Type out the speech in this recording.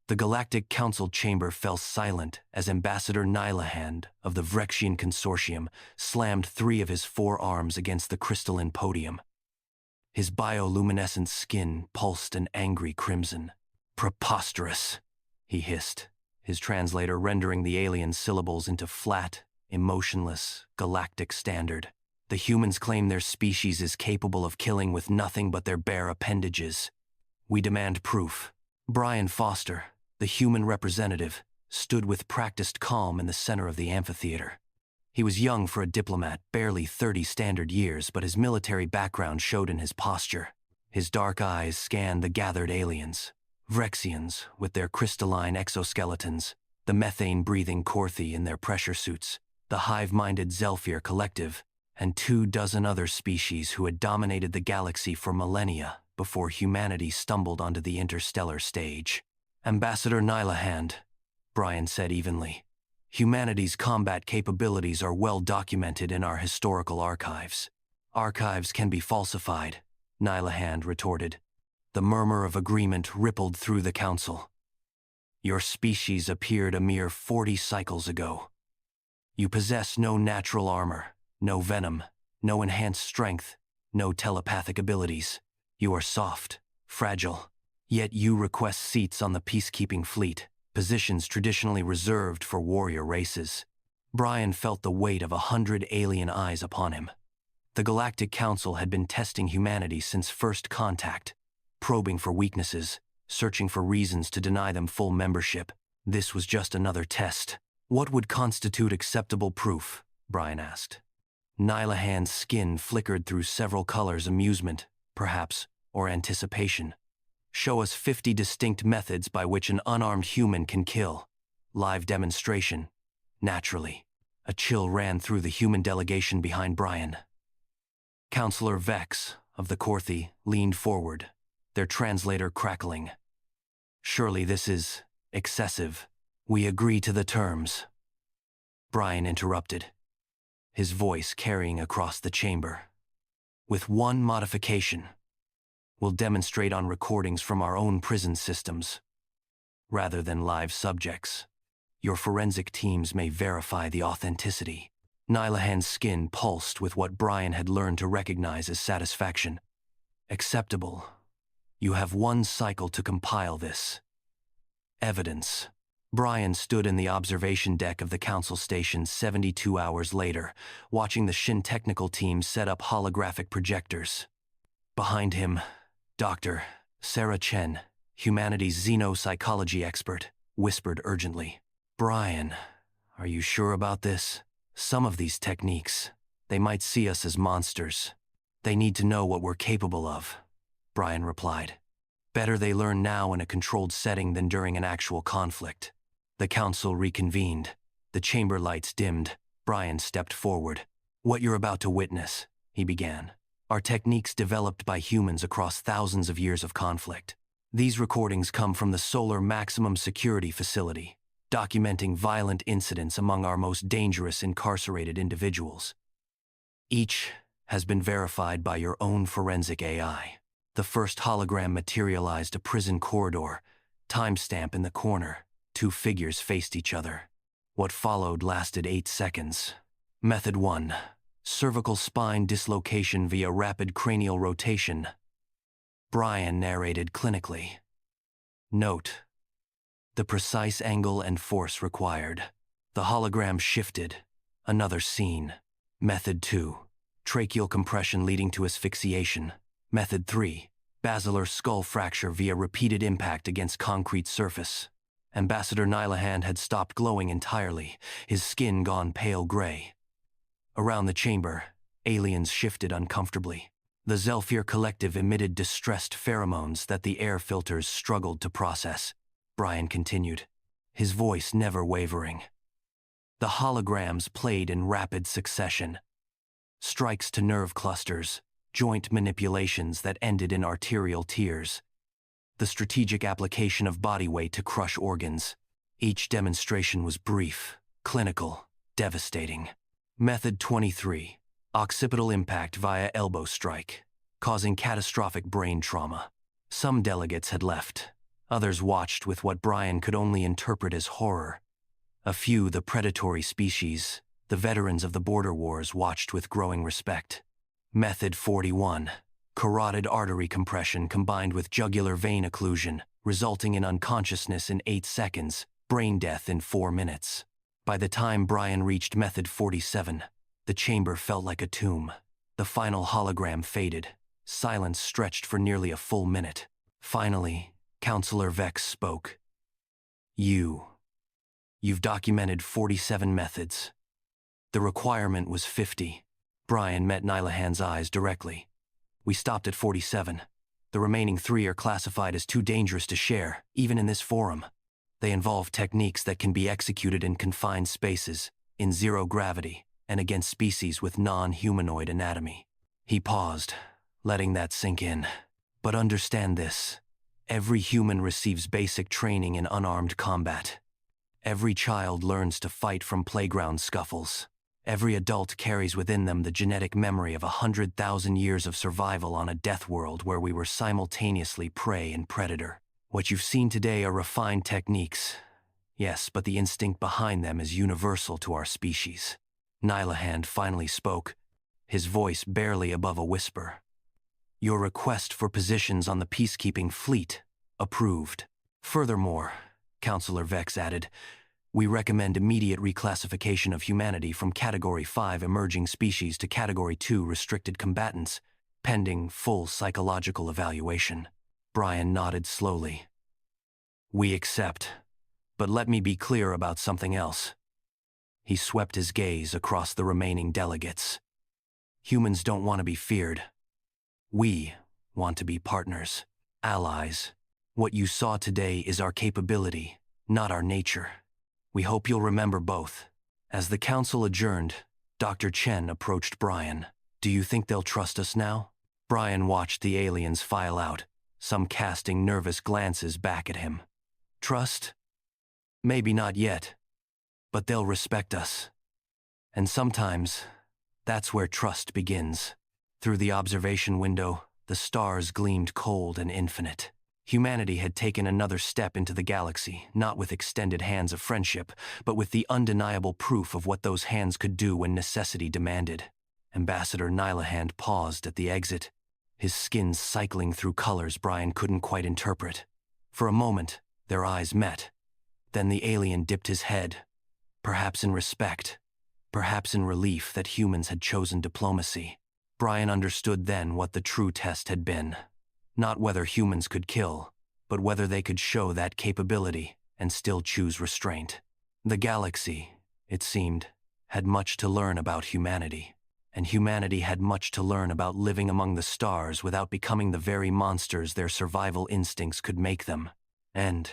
The Galactic Council chamber fell silent as Ambassador Nylahand of the Vrexian Consortium slammed 3 of his 4 arms against the crystalline podium. His bioluminescent skin pulsed an angry crimson. "Preposterous," he hissed, his translator rendering the alien syllables into flat, emotionless, galactic standard. "The humans claim their species is capable of killing with nothing but their bare appendages. We demand proof." Brian Foster, the human representative, stood with practiced calm in the center of the amphitheater. He was young for a diplomat, barely 30 standard years, but his military background showed in his posture. His dark eyes scanned the gathered aliens. Vrexians, with their crystalline exoskeletons, the methane-breathing Korthi in their pressure suits, the hive-minded Zelfir collective, and 24 other species who had dominated the galaxy for millennia before humanity stumbled onto the interstellar stage. "Ambassador Nylahand," Brian said evenly, "humanity's combat capabilities are well documented in our historical archives." "Archives can be falsified," Nylahand retorted. The murmur of agreement rippled through the council. "Your species appeared a mere 40 cycles ago. You possess no natural armor, no venom, no enhanced strength, no telepathic abilities. You are soft, fragile, yet you request seats on the peacekeeping fleet, positions traditionally reserved for warrior races." Brian felt the weight of 100 alien eyes upon him. The Galactic Council had been testing humanity since first contact, probing for weaknesses, searching for reasons to deny them full membership. This was just another test. "What would constitute acceptable proof?" Brian asked. Nylahand's skin flickered through several colors: amusement, perhaps, or anticipation. "Show us 50 distinct methods by which an unarmed human can kill. Live demonstration." Naturally, a chill ran through the human delegation behind Brian. Counselor Vex, of the Korthi, leaned forward, their translator crackling. "Surely this is excessive. We agree to the terms." Brian interrupted, his voice carrying across the chamber. "With one modification. We'll demonstrate on recordings from our own prison systems, rather than live subjects. Your forensic teams may verify the authenticity." Nylahand's skin pulsed with what Brian had learned to recognize as satisfaction. "Acceptable. You have 1 cycle to compile this evidence." Brian stood in the observation deck of the council station 72 hours later, watching the Shin technical team set up holographic projectors. Behind him, Dr. Sarah Chen, humanities xenopsychology expert, whispered urgently, "Brian, are you sure about this? Some of these techniques, they might see us as monsters. They need to know what we're capable of," Brian replied. "Better they learn now in a controlled setting than during an actual conflict." The council reconvened. The chamber lights dimmed. Brian stepped forward. "What you're about to witness," he began, "are techniques developed by humans across thousands of years of conflict. These recordings come from the Solar Maximum Security Facility, documenting violent incidents among our most dangerous incarcerated individuals. Each has been verified by your own forensic AI. The first hologram materialized a prison corridor, timestamp in the corner. 2 figures faced each other. What followed lasted 8 seconds. Method 1. Cervical spine dislocation via rapid cranial rotation. Brian narrated clinically. Note: the precise angle and force required. The hologram shifted. Another scene. Method 2. Tracheal compression leading to asphyxiation. Method 3. Basilar skull fracture via repeated impact against concrete surface. Ambassador Nylahand had stopped glowing entirely, his skin gone pale gray. Around the chamber, aliens shifted uncomfortably. The Zelfir collective emitted distressed pheromones that the air filters struggled to process. Brian continued, his voice never wavering. The holograms played in rapid succession. Strikes to nerve clusters, joint manipulations that ended in arterial tears. The strategic application of body weight to crush organs. Each demonstration was brief, clinical, devastating. Method 23. Occipital impact via elbow strike, causing catastrophic brain trauma. Some delegates had left. Others watched with what Brian could only interpret as horror. A few, the predatory species, the veterans of the border wars, watched with growing respect. Method 41. Carotid artery compression combined with jugular vein occlusion, resulting in unconsciousness in 8 seconds, brain death in 4 minutes. By the time Brian reached Method 47, the chamber felt like a tomb. The final hologram faded. Silence stretched for nearly a full minute. Finally, Counselor Vex spoke. You've documented 47 methods. The requirement was 50. Brian met Nylahan's eyes directly. We stopped at 47. The remaining 3 are classified as too dangerous to share, even in this forum. They involve techniques that can be executed in confined spaces, in zero gravity, and against species with non-humanoid anatomy. He paused, letting that sink in. But understand this. Every human receives basic training in unarmed combat. Every child learns to fight from playground scuffles. Every adult carries within them the genetic memory of 100,000 years of survival on a death world where we were simultaneously prey and predator. What you've seen today are refined techniques. Yes, but the instinct behind them is universal to our species. Nylahan finally spoke, his voice barely above a whisper. Your request for positions on the peacekeeping fleet, approved. Furthermore, Counselor Vex added, we recommend immediate reclassification of humanity from Category 5 emerging species to Category 2 restricted combatants, pending full psychological evaluation. Brian nodded slowly. We accept, but let me be clear about something else. He swept his gaze across the remaining delegates. Humans don't want to be feared. We want to be partners, allies. What you saw today is our capability, not our nature. We hope you'll remember both. As the council adjourned, Dr. Chen approached Brian. Do you think they'll trust us now? Brian watched the aliens file out, some casting nervous glances back at him. Trust? Maybe not yet, but they'll respect us. And sometimes, that's where trust begins. Through the observation window, the stars gleamed cold and infinite. Humanity had taken another step into the galaxy, not with extended hands of friendship, but with the undeniable proof of what those hands could do when necessity demanded. Ambassador Nylahan paused at the exit, his skin cycling through colors Brian couldn't quite interpret. For a moment, their eyes met. Then the alien dipped his head, perhaps in respect, perhaps in relief that humans had chosen diplomacy. Brian understood then what the true test had been. Not whether humans could kill, but whether they could show that capability and still choose restraint. The galaxy, it seemed, had much to learn about humanity, and humanity had much to learn about living among the stars without becoming the very monsters their survival instincts could make them. And,